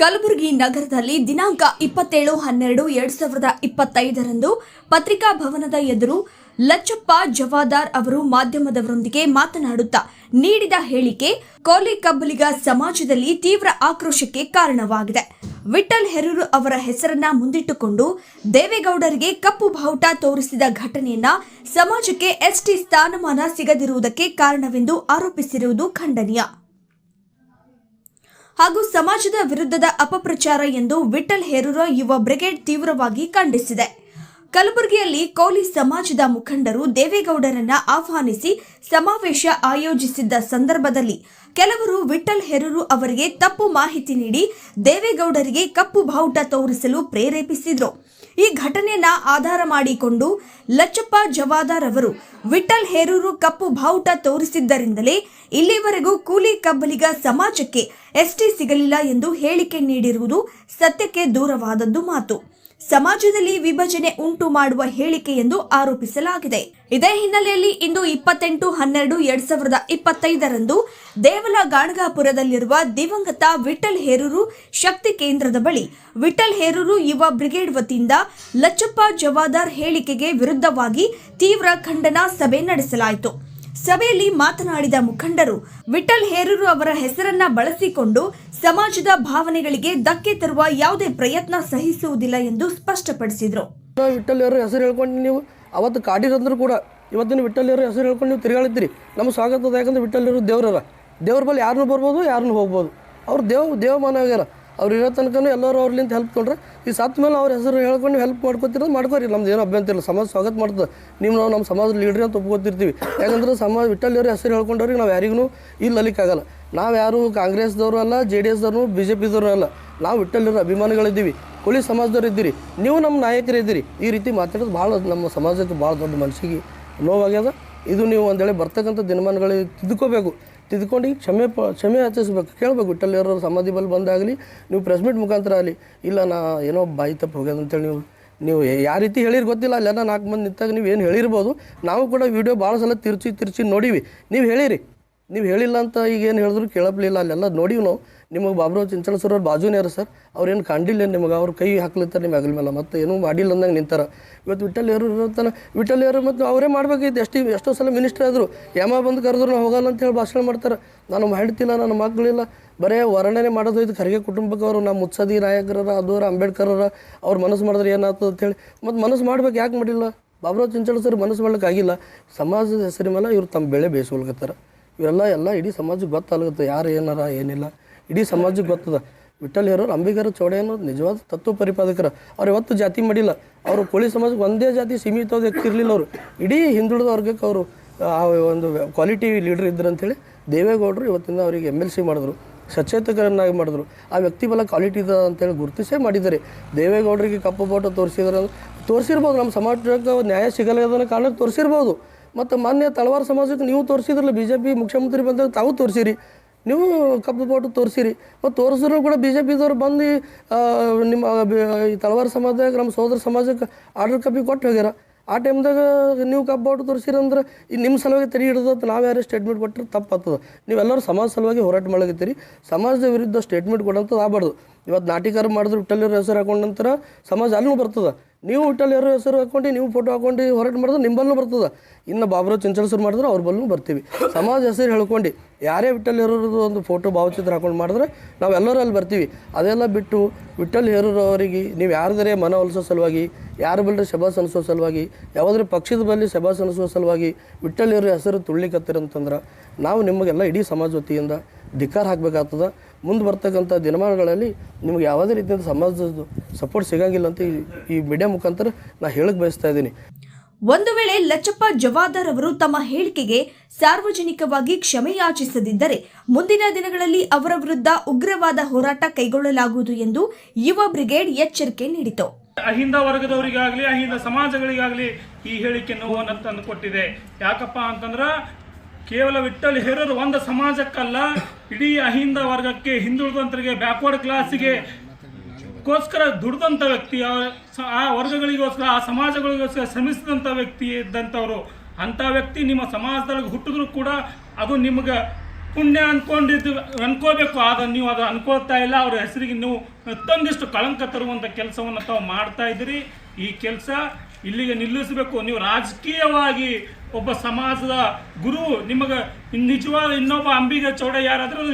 ಕಲಬುರಗಿ ನಗರದಲ್ಲಿ ದಿನಾಂಕ 27/12/2025 ಪತ್ರಿಕಾ ಭವನದ ಎದುರು ಲಚ್ಚಪ್ಪ ಜವಾದಾರ್ ಅವರು ಮಾಧ್ಯಮದವರೊಂದಿಗೆ ಮಾತನಾಡುತ್ತಾ ನೀಡಿದ ಹೇಳಿಕೆ ಕೋಲಿ ಕಬ್ಬಲಿಗ ಸಮಾಜದಲ್ಲಿ ತೀವ್ರ ಆಕ್ರೋಶಕ್ಕೆ ಕಾರಣವಾಗಿದೆ. ವಿಠಲ್ ಹೆರೂರು ಅವರ ಹೆಸರನ್ನ ಮುಂದಿಟ್ಟುಕೊಂಡು ದೇವೇಗೌಡರಿಗೆ ಕಪ್ಪು ಬಾವುಟ ತೋರಿಸಿದ ಘಟನೆಯನ್ನ ಸಮಾಜಕ್ಕೆ ಎಸ್ಟಿ ಸ್ಥಾನಮಾನ ಸಿಗದಿರುವುದಕ್ಕೆ ಕಾರಣವೆಂದು ಆರೋಪಿಸಿರುವುದು ಖಂಡನೀಯ ಹಾಗೂ ಸಮಾಜದ ವಿರುದ್ಧದ ಅಪಪ್ರಚಾರ ಎಂದು ವಿಠಲ್ ಹೆರೂರು ಯುವ ಬ್ರಿಗೇಡ್ ತೀವ್ರವಾಗಿ ಖಂಡಿಸಿದೆ. ಕಲಬುರಗಿಯಲ್ಲಿ ಕೋಲಿ ಸಮಾಜದ ಮುಖಂಡರು ದೇವೇಗೌಡರನ್ನ ಆಹ್ವಾನಿಸಿ ಸಮಾವೇಶ ಆಯೋಜಿಸಿದ್ದ ಸಂದರ್ಭದಲ್ಲಿ ಕೆಲವರು ವಿಠಲ್ ಹೆರೂರು ಅವರಿಗೆ ತಪ್ಪು ಮಾಹಿತಿ ನೀಡಿ ದೇವೇಗೌಡರಿಗೆ ಕಪ್ಪು ಬಾವುಟ ತೋರಿಸಲು ಪ್ರೇರೇಪಿಸಿದ್ರು. ಈ ಘಟನೆಯನ್ನ ಆಧಾರ ಮಾಡಿಕೊಂಡು ಲಚ್ಚಪ್ಪ ಜವಾದಾರ್ ಅವರು ವಿಠಲ್ ಹೆರೂರು ಕಪ್ಪು ಬಾವುಟ ತೋರಿಸಿದ್ದರಿಂದಲೇ ಇಲ್ಲಿವರೆಗೂ ಕೂಲಿ ಕಬ್ಬಲಿಗ ಸಮಾಜಕ್ಕೆ ಎಸ್ಟಿ ಸಿಗಲಿಲ್ಲ ಎಂದು ಹೇಳಿಕೆ ನೀಡಿರುವುದು ಸತ್ಯಕ್ಕೆ ದೂರವಾದದ್ದು ಮಾತು. ಸಮಾಜದಲ್ಲಿ ವಿಭಜನೆ ಉಂಟು ಮಾಡುವ ಹೇಳಿಕೆ ಎಂದು ಆರೋಪಿಸಲಾಗಿದೆ. ಇದೇ ಹಿನ್ನೆಲೆಯಲ್ಲಿ ಇಂದು 28/12/2025 ದೇವಲ ಗಾಣಗಾಪುರದಲ್ಲಿರುವ ದಿವಂಗತ ವಿಠಲ್ ಹೆರೂರು ಶಕ್ತಿ ಕೇಂದ್ರದ ಬಳಿ ವಿಠಲ್ ಹೆರೂರು ಯುವ ಬ್ರಿಗೇಡ್ ವತಿಯಿಂದ ಲಚ್ಚಪ್ಪ ಜವಾದಾರ್ ಹೇಳಿಕೆಗೆ ವಿರುದ್ಧವಾಗಿ ತೀವ್ರ ಖಂಡನಾ ಸಭೆ ನಡೆಸಲಾಯಿತು. ಸಭೆಯಲ್ಲಿ ಮಾತನಾಡಿದ ಮುಖಂಡರು ವಿಠಲ್ ಹೆರೂರು ಅವರ ಹೆಸರನ್ನ ಬಳಸಿಕೊಂಡು ಸಮಾಜದ ಭಾವನೆಗಳಿಗೆ ಧಕ್ಕೆ ತರುವ ಯಾವುದೇ ಪ್ರಯತ್ನ ಸಹಿಸುವುದಿಲ್ಲ ಎಂದು ಸ್ಪಷ್ಟಪಡಿಸಿದರು. ವಿಠಲ್ ಹೆರೂರು ಹೆಸರು ಹೇಳ್ಕೊಂಡು ನೀವು ಅವತ್ತು ಕಾಡಿರಂದ್ರು ಕೂಡ ಇವತ್ತಿನ ವಿಠಲ್ ಹೆರೂರು ಹೆಸರು ಹೇಳ್ಕೊಂಡು ನೀವು ತಿರುಗಾಳಿದ್ದೀರಿ. ನಮ್ಮ ಸ್ವಾಗತ ಅದ. ಯಾಕಂದ್ರೆ ವಿಠಲ್ ಹೆರೂರು ದೇವ್ರ ಬಳಿ ಯಾರನ್ನೂ ಬರ್ಬೋದು, ಯಾರನ್ನೂ ಹೋಗ್ಬೋದು. ಅವ್ರು ದೇವಮಾನ ಆಗ್ಯಾರ. ಅವ್ರು ಇರೋ ತನಕ ಎಲ್ಲರೂ ಅವ್ರಲಿಂದ ಹೆಲ್ಪ್ ತೊಗೊಂಡ್ರೆ ಈ ಸತ್ತ ಮೇಲೆ ಅವ್ರ ಹೆಸರು ಹೇಳ್ಕೊಂಡು ಹೆಲ್ಪ್ ಮಾಡ್ಕೊತಿರೋದು ಮಾಡ್ಕೋರಿ. ನಮ್ದು ಏನೋ ಅಭ್ಯಂತರ ಇಲ್ಲ. ಸಮಾಜ ಸ್ವಾಗತ ಮಾಡ್ತದೆ. ನಾವು ನಮ್ಮ ಸಮಾಜದ ಲೀಡ್ರಿ ಅಂತ ಒಪ್ಕೋತಿರ್ತೀವಿ. ಯಾಕಂದ್ರೆ ಸಮಾಜ ವಿಠಲ್ ಹೆರೂರು ಹೆಸರು ಹೇಳ್ಕೊಂಡವ್ರಿಗೆ ನಾವು ಯಾರಿಗೂ ಇಲ್ಲಿ ಅಲಿಕ್ಕಾಗಲ್ಲ. ನಾವು ಯಾರು ಕಾಂಗ್ರೆಸ್ದವರು ಅಲ್ಲ, JDS ದವರು, BJP ದವರು ಅಲ್ಲ. ನಾವು ವಿಠಲ್ ಹೆರೂರು ಅಭಿಮಾನಿಗಳಿದ್ದೀವಿ, ಕೋಲಿ ಸಮಾಜದವ್ರು ಇದ್ದೀರಿ, ನೀವು ನಮ್ಮ ನಾಯಕರಿದ್ದೀರಿ. ಈ ರೀತಿ ಮಾತಾಡೋದು ಭಾಳ ನಮ್ಮ ಸಮಾಜಕ್ಕೆ ಭಾಳ ದೊಡ್ಡ ಮನಸ್ಸಿಗೆ ನೋವಾಗ್ಯದ. ಇದು ನೀವು ಒಂದೇಳೆ ಬರ್ತಕ್ಕಂಥ ದಿನಮಾನಗಳಿಗೆ ತಿದ್ಕೊಂಡು ಕ್ಷಮೆ ಯಾಚಿಸ್ಬೇಕು, ಕೇಳಬೇಕು. ವಿಠಲ್ ಹೆರೂರು ಸಮಾಧಿ ಬಲ್ಲಿ ಬಂದಾಗಲಿ ನೀವು ಪ್ರೆಸ್ ಮೀಟ್ ಮುಖಾಂತರ ಆಗಲಿ, ಇಲ್ಲ ನಾ ಏನೋ ಬಾಯಿ ತಪ್ಪು ಹೋಗ್ಯದ ಅಂತೇಳಿ ನೀವು ಯಾವ ರೀತಿ ಹೇಳಿರಿ ಗೊತ್ತಿಲ್ಲ. ಅಲ್ಲೆಲ್ಲ 4 ಮಂದಿ ನಿಂತಾಗ ನೀವು ಏನು ಹೇಳಿರ್ಬೋದು. ನಾವು ಕೂಡ ವಿಡಿಯೋ ಭಾಳ ಸಲ ತಿರ್ಚಿ ನೋಡೀವಿ. ನೀವು ಹೇಳಿಲ್ಲ ಅಂತ ಈಗ ಏನು ಹೇಳಿದ್ರು ಕೇಳಪ್ಲಿಲ್ಲ. ಅಲ್ಲೆಲ್ಲ ನೋಡೀವಿ ನಾವು. ನಿಮಗೆ ಬಾಬುರಾವ್ ಚಿಂಚಳ ಸರ್ ಅವ್ರು ಬಾಜುನೇರ ಸರ್, ಅವ್ರೇನು ಕಂಡಿಲ್ಲ ನಿಮಗೆ. ಅವ್ರು ಕೈ ಹಾಕ್ಲಿತ್ತಾರೆ ನಿಮ್ಮ ಹೆಗಲ ಮೇಲೆ, ಮತ್ತು ಏನೂ ಮಾಡಿಲ್ಲ ಅಂದಂಗೆ ನಿಂತಾರೆ. ಇವತ್ತು ವಿಠಲ್ ಹೆರೂರು ಇರ್ತಾನೆ. ವಿಠಲ್ ಹೆರೂರು ಮತ್ತು ಅವರೇ ಮಾಡಬೇಕಿತ್ತು. ಎಷ್ಟೋ ಸಲ ಮಿನಿಸ್ಟ್ರ್ ಆದರು, ಬಂದು ಕರೆದ್ರು ನಾವು ಹೋಗಲ್ಲ ಅಂತ ಹೇಳಿ ಭಾಷಣ ಮಾಡ್ತಾರೆ. ನಾನು ಹೆಂಡ್ತಿಲ್ಲ, ನನ್ನ ಮಕ್ಕಳಿಲ್ಲ, ಬರೇ ವರ್ಣನೆ ಮಾಡೋದು. ಇದು ಖರ್ಗೆ ಕುಟುಂಬಕ್ಕೆ ಅವರು ನಮ್ಮ ಮುತ್ಸದಿ ನಾಯಕರ ಅದರ ಅಂಬೇಡ್ಕರರ ಅವ್ರು ಮನಸ್ಸು ಮಾಡಿದ್ರೆ ಏನಾಗ್ತದೆ ಅಂತೇಳಿ ಮತ್ತು ಮನಸ್ಸು ಮಾಡ್ಬೇಕು. ಯಾಕೆ ಮಾಡಿಲ್ಲ? ಬಾಬುರಾವ್ ಚಿಂಚಳ ಸರ್ ಮನಸ್ಸು ಮಾಡ್ಲಿಕ್ಕಾಗಿಲ್ಲ. ಸಮಾಜದ ಹೆಸರಿ ಮೇಲೆ ಇವ್ರು ತಮ್ಮ ಬೆಳೆ ಬೇಯಿಸ್ಕೊಳ್ಕತ್ತಾರೆ. ಇವೆಲ್ಲ ಇಡೀ ಸಮಾಜಕ್ಕೆ ಗೊತ್ತಾಗುತ್ತೆ ಯಾರು ಏನಾರ ಏನಿಲ್ಲ. ಇಡೀ ಸಮಾಜಕ್ಕೆ ಗೊತ್ತದ. ವಿಠಲ್ ಹೆರೂರು ಅಂಬಿಗರ ಚೌಡೆ ಅನ್ನೋದು ನಿಜವಾದ ತತ್ವ ಪರಿಪಾದಕರ. ಅವ್ರು ಯಾವತ್ತು ಜಾತಿ ಮಾಡಿಲ್ಲ. ಅವರು ಕೋಳಿ ಸಮಾಜಕ್ಕೆ ಒಂದೇ ಜಾತಿ ಸೀಮಿತವಾದ ವ್ಯಕ್ತಿ ಇರಲಿಲ್ಲ. ಅವರು ಇಡೀ ಹಿಂದುಳಿದ ವರ್ಗಕ್ಕೆ ಅವರು ಒಂದು ಕ್ವಾಲಿಟಿ ಲೀಡರ್ ಇದ್ರು ಅಂಥೇಳಿ ದೇವೇಗೌಡರು ಇವತ್ತಿನ ಅವರಿಗೆ MLC ಮಾಡಿದ್ರು, ಸಚೇತಕರನ್ನಾಗಿ ಮಾಡಿದ್ರು. ಆ ವ್ಯಕ್ತಿ ಬಲ ಕ್ವಾಲಿಟಿ ಇದೆ ಅಂತೇಳಿ ಗುರುತಿಸೇ ಮಾಡಿದ್ದಾರೆ. ದೇವೇಗೌಡರಿಗೆ ಕಪ್ಪು ಬಾವುಟ ತೋರಿಸಿರ್ಬೋದು. ನಮ್ಮ ಸಮಾಜಕ್ಕೆ ನ್ಯಾಯ ಸಿಗಲ್ಲ ಅನ್ನೋ ಕಾರಣಕ್ಕೆ ತೋರಿಸಿರ್ಬೋದು. ಮತ್ತು ಮಾನ್ಯ ತಳವಾರ ಸಮಾಜಕ್ಕೆ ನೀವು ತೋರಿಸಿದ್ರಲ್ಲ, BJP ಮುಖ್ಯಮಂತ್ರಿ ಬಂದಾಗ ತಾವು ತೋರಿಸಿರಿ, ನೀವು ಕಪ್ಪು ಬಾವುಟ ತೋರಿಸಿರಿ. ಮತ್ತು ತೋರಿಸಿದ್ರು ಕೂಡ BJPದವ್ರು ಬಂದು ನಿಮ್ಮ ಈ ತಳವಾರ ಸಮಾಜದಾಗ ನಮ್ಮ ಸೋದರ ಸಮಾಜಕ್ಕೆ ಆರ್ಡರ್ ಕಾಪಿ ಕೊಟ್ಟು ಹೋಗ್ಯಾರ. ಆ ಟೈಮ್ದಾಗ ನೀವು ಕಪ್ಪು ಬಾವುಟ ತೋರಿಸಿರಂದ್ರೆ ನಿಮ್ಮ ಸಲುವಾಗಿ ತಡೆ ಹಿಡಿದು ನಾವು ಯಾರೇ ಸ್ಟೇಟ್ಮೆಂಟ್ ಕೊಟ್ಟರೆ ತಪ್ಪಾಗ್ತದೆ. ನೀವೆಲ್ಲರೂ ಸಮಾಜ ಸಲುವಾಗಿ ಹೋರಾಟ ಮಾಡಕತ್ತೀರಿ. ಸಮಾಜದ ವಿರುದ್ಧ ಸ್ಟೇಟ್ಮೆಂಟ್ ಕೊಡೋಂಥದ್ದು ಆಗಬಾರ್ದು. ಇವತ್ತು ನಾಟಿಕಾರ ಮಾಡಿದ್ರು ವಿಠಲ್ ಹೆರೂರು ಹೆಸರು ಹಾಕೊಂಡ ನಂತರ ಸಮಾಜ ಅಲ್ಲೂ ಬರ್ತದೆ. ನೀವು ವಿಠಲ್ ಹೆರೂರು ಹೆಸರು ಹಾಕೊಂಡು ನೀವು ಫೋಟೋ ಹಾಕೊಂಡು ಹೋರಾಟ ಮಾಡಿದ್ರೆ ನಿಂಬಲ್ಲೂ ಬರ್ತದೆ. ಇನ್ನು ಬಾಬುರಾವ್ ಚಿಂಚಳ ಸರ್ ಮಾಡಿದ್ರೆ ಅವ್ರ ಬಲ್ಲೂ ಬರ್ತೀವಿ. ಸಮಾಜ ಹೆಸರು ಹೇಳ್ಕೊಂಡು ಯಾರೇ ವಿಠಲ್ ಹೆರೂರದು ಒಂದು ಫೋಟೋ ಭಾವಚಿತ್ರ ಹಾಕೊಂಡು ಮಾಡಿದ್ರೆ ನಾವೆಲ್ಲರೂ ಅಲ್ಲಿ ಬರ್ತೀವಿ. ಅದೆಲ್ಲ ಬಿಟ್ಟು ವಿಠಲ್ ಹೆರೂರು ಅವರಿಗೆ ನೀವು ಯಾರದರೆ ಮನವೊಲಿಸೋ ಸಲುವಾಗಿ, ಯಾರ ಬಲ್ಲರಿ ಶಬಾಸ್ ಅನಿಸೋ ಸಲುವಾಗಿ, ಯಾವುದ್ರ ಪಕ್ಷದ ಬಲ್ಲಿ ಶಬಾಸ್ ಅನಿಸೋ ಸಲುವಾಗಿ ವಿಠಲ್ ಹೆರೂರು ಹೆಸರು ತುಳ್ಳಿಕತ್ತೀರಂತಂದ್ರೆ ನಾವು ನಿಮಗೆಲ್ಲ ಇಡೀ ಸಮಾಜ ವತಿಯಿಂದ ಧಿಕ್ಕಾರ ಹಾಕಬೇಕಾಗ್ತದೆ. ಮುಂದೆ ಬರ್ತಕ್ಕಂಥ ದಿನಮಾನಗಳಲ್ಲಿ ನಿಮ್ಗೆ ಯಾವುದೇ ರೀತಿಯಿಂದ ಸಮಾಜದ ಸಪೋರ್ಟ್ ಸಿಗಂಗಿಲ್ಲ ಅಂತ ಈ ಮೀಡಿಯಾ ಮುಖಾಂತರ ನಾನು ಹೇಳಕ್ಕೆ ಬಯಸ್ತಾ ಇದ್ದೀನಿ. ಒಂದು ವೇಳೆ ಲಚ್ಚಪ್ಪ ಜವಾದಾರ್ ಅವರು ತಮ್ಮ ಹೇಳಿಕೆಗೆ ಸಾರ್ವಜನಿಕವಾಗಿ ಕ್ಷಮೆ ಯಾಚಿಸದಿದ್ದರೆ ಮುಂದಿನ ದಿನಗಳಲ್ಲಿ ಅವರ ವಿರುದ್ಧ ಉಗ್ರವಾದ ಹೋರಾಟ ಕೈಗೊಳ್ಳಲಾಗುವುದು ಎಂದು ಯುವ ಬ್ರಿಗೇಡ್ ಎಚ್ಚರಿಕೆ ನೀಡಿತು. ಅಹಿಂದ ವರ್ಗದವರಿಗಾಗಲಿ ಅಹಿಂದ ಸಮಾಜಗಳಿಗಾಗಲಿ ಈ ಹೇಳಿಕೆ ನೋವನ್ನು ತಂದು ಕೊಟ್ಟಿದೆ. ಯಾಕಪ್ಪ ಅಂತಂದ್ರೆ ಕೇವಲ ವಿಠಲ್ ಹೆರೂರು ಒಂದು ಸಮಾಜಕ್ಕಲ್ಲ, ಇಡೀ ಅಹಿಂದ ವರ್ಗಕ್ಕೆ, ಹಿಂದುಳಿದಂತರಿಗೆ, ಬ್ಯಾಕ್ವರ್ಡ್ ಕ್ಲಾಸಿಗೆ ಗೋಸ್ಕರ ದುಡಿದಂಥ ವ್ಯಕ್ತಿ, ಆ ವರ್ಗಗಳಿಗೋಸ್ಕರ, ಆ ಸಮಾಜಗಳಿಗೋಸ್ಕರ ಶ್ರಮಿಸಿದಂಥ ವ್ಯಕ್ತಿ ಇದ್ದಂಥವ್ರು. ಅಂಥ ವ್ಯಕ್ತಿ ನಿಮ್ಮ ಸಮಾಜದೊಳಗೆ ಹುಟ್ಟಿದ್ರು ಕೂಡ ಅದು ನಿಮ್ಗೆ ಪುಣ್ಯ ಅನ್ಕೋಬೇಕು. ಆದ್ರೆ ನೀವು ಅದು ಅನ್ಕೋತಾ ಇಲ್ಲ. ಅವ್ರ ಹೆಸರಿಗೆ ನೀವು ಮತ್ತೊಂದಿಷ್ಟು ಕಳಂಕ ತರುವಂಥ ಕೆಲಸವನ್ನು ತಾವು ಮಾಡ್ತಾ ಇದ್ದೀರಿ. ಈ ಕೆಲಸ ಇಲ್ಲಿಗೆ ನಿಲ್ಲಿಸಬೇಕು. ನೀವು ರಾಜಕೀಯವಾಗಿ ಒಬ್ಬ ಸಮಾಜದ ಗುರು, ನಿಮಗೆ ನಿಜವಾದ ಇನ್ನೊಬ್ಬ ಅಂಬಿಗ ಚೌಡ ಯಾರಾದರೂ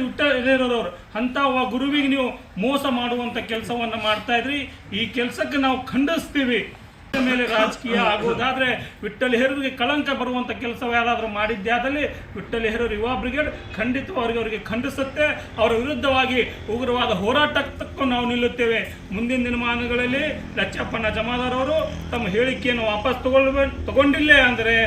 ಇರೋದವ್ರು ಅಂಥ ಗುರುವಿಗೆ ನೀವು ಮೋಸ ಮಾಡುವಂಥ ಕೆಲಸವನ್ನು ಮಾಡ್ತಾ ಇದ್ರಿ. ಈ ಕೆಲಸಕ್ಕೆ ನಾವು ಖಂಡಿಸ್ತೀವಿ. ಮೇಲೆ ರಾಜಕೀಯ ಆಗೋದಾದ್ರೆ ವಿಠ್ಠಲ್ ಹೇರೂರಿಗೆ ಕಳಂಕ ಬರುವಂಥ ಕೆಲಸ ಯಾರಾದರೂ ಮಾಡಿದ್ದೇ ಆದಲ್ಲಿ ವಿಠ್ಠಲ್ ಹೇರೂರು ಯುವ ಬ್ರಿಗೇಡ್ ಖಂಡಿತವಾಗಿ ಅವರಿಗೆ ಖಂಡಿಸುತ್ತೆ. ಅವರ ವಿರುದ್ಧವಾಗಿ ಉಗ್ರವಾದ ಹೋರಾಟಕ್ಕೂ ನಾವು ನಿಲ್ಲುತ್ತೇವೆ. ಮುಂದಿನ ದಿನಮಾನಗಳಲ್ಲಿ ಲಚ್ಚಪ್ಪಣ್ಣ ಜಮಾದಾರ್ ಅವರು ತಮ್ಮ ಹೇಳಿಕೆಯನ್ನು ವಾಪಸ್ ತಗೊಂಡಿಲ್ಲ ಅಂದರೆ,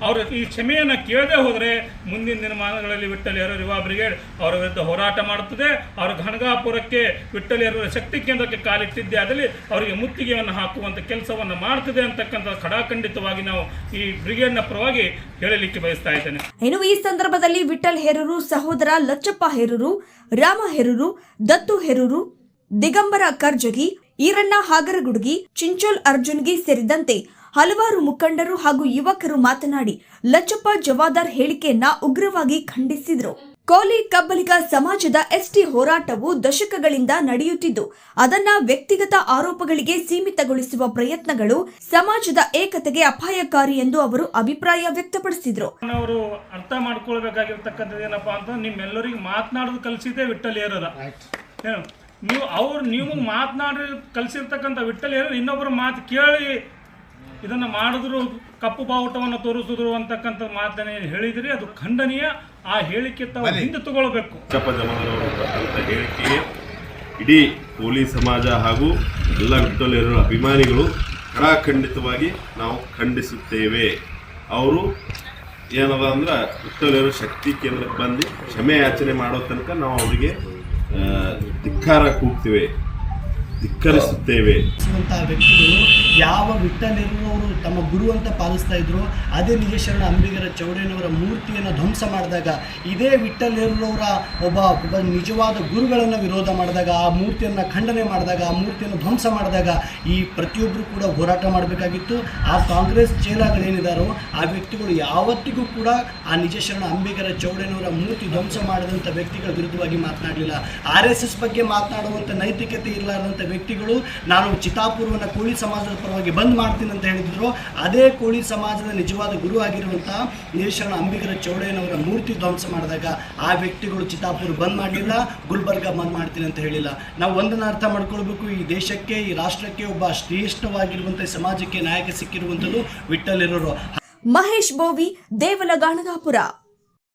ಅವರು ಈ ಕ್ಷಮೆಯನ್ನು ಕೇಳದೆ ಹೋದರೆ ಮುಂದಿನ ದಿನಮಾನಗಳಲ್ಲಿ ವಿಠ್ಠಲ್ ಹೇರೂರು ಯುವ ಬ್ರಿಗೇಡ್ ಅವರ ವಿರುದ್ಧ ಹೋರಾಟ ಮಾಡುತ್ತದೆ. ಅವರು ಗಣಗಾಪುರಕ್ಕೆ ವಿಠ್ಠಲ್ ಹೇರೂರು ಶಕ್ತಿ ಕೇಂದ್ರಕ್ಕೆ ಕಾಲಿಟ್ಟಿದ್ದೇ ಆದಲ್ಲಿ ಅವರಿಗೆ ಮುತ್ತಿಗೆಯನ್ನು ಹಾಕುವಂಥ ಕೆಲಸವನ್ನು ಮಾಡ್ತದೆ ಅಂತಕ್ಕಂಥ ಖಡಾಖಂಡಿತವಾಗಿ ನಾವು ಈ ಬ್ರಿಗೇಡ್ನ ಪರವಾಗಿ ಹೇಳಲಿಕ್ಕೆ ಬಯಸ್ತಾ ಇದ್ದೇನೆ. ಇನ್ನು ಈ ಸಂದರ್ಭದಲ್ಲಿ ವಿಠ್ಠಲ್ ಹೇರೂರು ಸಹೋದರ ಲಚ್ಚಪ್ಪ ಹೇರೂರು, ರಾಮ ಹೇರೂರು, ದತ್ತು ಹೇರೂರು, ದಿಗಂಬರ ಕರ್ಜಗಿ, ಈರಣ್ಣ ಹಾಗರಗುಡ್ಗಿ, ಚಿಂಚೋಲ್ ಅರ್ಜುನ್ಗಿ ಸೇರಿದಂತೆ ಹಲವಾರು ಮುಖಂಡರು ಹಾಗೂ ಯುವಕರು ಮಾತನಾಡಿ ಲಚ್ಚಪ್ಪ ಜವಾದಾರ್ ಹೇಳಿಕೆಯನ್ನ ಉಗ್ರವಾಗಿ ಖಂಡಿಸಿದರು. ಕೋಲಿ ಕಬ್ಬಲಿಗ ಸಮಾಜದ ಎಸ್ಟಿ ಹೋರಾಟವು ದಶಕಗಳಿಂದ ನಡೆಯುತ್ತಿದ್ದು ಅದನ್ನ ವ್ಯಕ್ತಿಗತ ಆರೋಪಗಳಿಗೆ ಸೀಮಿತಗೊಳಿಸುವ ಪ್ರಯತ್ನಗಳು ಸಮಾಜದ ಏಕತೆಗೆ ಅಪಾಯಕಾರಿ ಎಂದು ಅವರು ಅಭಿಪ್ರಾಯ ವ್ಯಕ್ತಪಡಿಸಿದರು. ಅವರು ಅರ್ಥ ಮಾಡ್ಕೊಳ್ಬೇಕಾಗಿರ್ತಕ್ಕಂಥದ್ದು ಏನಪ್ಪಾ ಅಂತ, ನಿಮ್ಮೆಲ್ಲರಿಗೂ ಮಾತನಾಡೋದು ಕಲಿಸಿದೆ ವಿಠ್ಠಲ್ ಹೇರೂರ. ನೀವು ಮಾತನಾಡಿ ಕಲಿಸಿರ್ತಕ್ಕಂಥ ವಿಠ್ಠಲ್ ಹೇರೂರು ಇನ್ನೊಬ್ಬರ ಮಾತು ಕೇಳಿ ಇದನ್ನು ಮಾಡಿದ್ರು, ಕಪ್ಪು ಬಾವುಟವನ್ನು ತೋರಿಸಿದ್ರು ಅಂತಕ್ಕಂಥ ಮಾತನ್ನ ಹೇಳಿದ್ರಿ, ಅದು ಖಂಡನೀಯ. ಆ ಹೇಳಿಕೆ ತಾವು ಹಿಂದೆ ತಗೊಳ್ಬೇಕು. ಹೇಳಿಕೆಗೆ ಇಡೀ ಕೋಲಿ ಸಮಾಜ ಹಾಗೂ ಎಲ್ಲ ವಿಠ್ಠಲ್ ಹೇರೂರು ಅಭಿಮಾನಿಗಳು ಖಂಡಿತವಾಗಿ ನಾವು ಖಂಡಿಸುತ್ತೇವೆ. ಅವರು ಏನದ ಅಂದ್ರೆ ವಿಠ್ಠಲ್ ಹೇರೂರು ಶಕ್ತಿ ಕೇಂದ್ರಕ್ಕೆ ಬಂದು ಕ್ಷಮೆ ಯಾಚನೆ ಮಾಡೋ ತನಕ ನಾವು ಅವರಿಗೆ ಧಿಕ್ಕಾರ ಕೂಗ್ತೇವೆ, ಧಿಕ್ಕರಿಸುತ್ತೇವೆ. ವ್ಯಕ್ತಿಗಳು ಯಾವ ವಿಠ್ಠಲ್ ಹೇರೂರು ಅವರು ತಮ್ಮ ಗುರು ಅಂತ ಪಾಲಿಸ್ತಾ ಇದ್ರು, ಅದೇ ನಿಜಶರಣ ಅಂಬಿಗರ ಚೌಡಯ್ಯನವರ ಮೂರ್ತಿಯನ್ನು ಧ್ವಂಸ ಮಾಡಿದಾಗ, ಇದೇ ವಿಠ್ಠಲ್ ಹೇರೂರು ಅವರ ಒಬ್ಬ ನಿಜವಾದ ಗುರುಗಳನ್ನು ವಿರೋಧ ಮಾಡಿದಾಗ, ಆ ಮೂರ್ತಿಯನ್ನು ಖಂಡನೆ ಮಾಡಿದಾಗ, ಆ ಮೂರ್ತಿಯನ್ನು ಧ್ವಂಸ ಮಾಡಿದಾಗ ಈ ಪ್ರತಿಯೊಬ್ಬರು ಕೂಡ ಹೋರಾಟ ಮಾಡಬೇಕಾಗಿತ್ತು. ಆ ಕಾಂಗ್ರೆಸ್ ಚೇಲಾಗಳೇನಿದ್ದಾರೋ ಆ ವ್ಯಕ್ತಿಗಳು ಯಾವತ್ತಿಗೂ ಕೂಡ ಆ ನಿಜಶರಣ ಅಂಬಿಗರ ಚೌಡಯ್ಯನವರ ಮೂರ್ತಿ ಧ್ವಂಸ ಮಾಡಿದಂಥ ವ್ಯಕ್ತಿಗಳ ವಿರುದ್ಧವಾಗಿ ಮಾತನಾಡಲಿಲ್ಲ. RSS ಬಗ್ಗೆ ಮಾತನಾಡುವಂಥ ನೈತಿಕತೆ ಇರಲಾರ್ದಂಥ ವ್ಯಕ್ತಿಗಳು ನಾನು ಚಿತಾಪುರವನ್ನು ಕೋಳಿ ಸಮಾಜದ ಪರವಾಗಿ ಬಂದ್ ಮಾಡ್ತೀನಿ ಅಂತ ಹೇಳಿದ್ರು. ಅದೇ ಕೋಳಿ ಸಮಾಜದ ನಿಜವಾದ ಗುರು ಆಗಿರುವಂಥ ನಿಜಶರಣ ಅಂಬಿಗರ ಚೌಡಯ್ಯನವರ ಮೂರ್ತಿ ಧ್ವಂಸ ಮಾಡಿದಾಗ ಆ ವ್ಯಕ್ತಿಗಳು ಚಿತಾಪುರ ಬಂದ್ ಮಾಡಲಿಲ್ಲ, ಗುಲ್ಬರ್ಗ ಬಂದ್ ಮಾಡ್ತೀನಿ ಅಂತ ಹೇಳಿಲ್ಲ. ನಾವು ಒಂದನ್ನು ಅರ್ಥ ಮಾಡ್ಕೊಳ್ಬೇಕು, ಈ ದೇಶಕ್ಕೆ, ಈ ರಾಷ್ಟ್ರಕ್ಕೆ ಒಬ್ಬ ಶ್ರೇಷ್ಠವಾಗಿರುವಂಥ ಸಮಾಜಕ್ಕೆ ನಾಯಕ ಸಿಕ್ಕಿರುವಂಥದ್ದು ವಿಠ್ಠಲ್ ಹೇರೂರು. ಮಹೇಶ್ ಬೋವಿ, ದೇವಲಗಾಣಗಾಪುರ.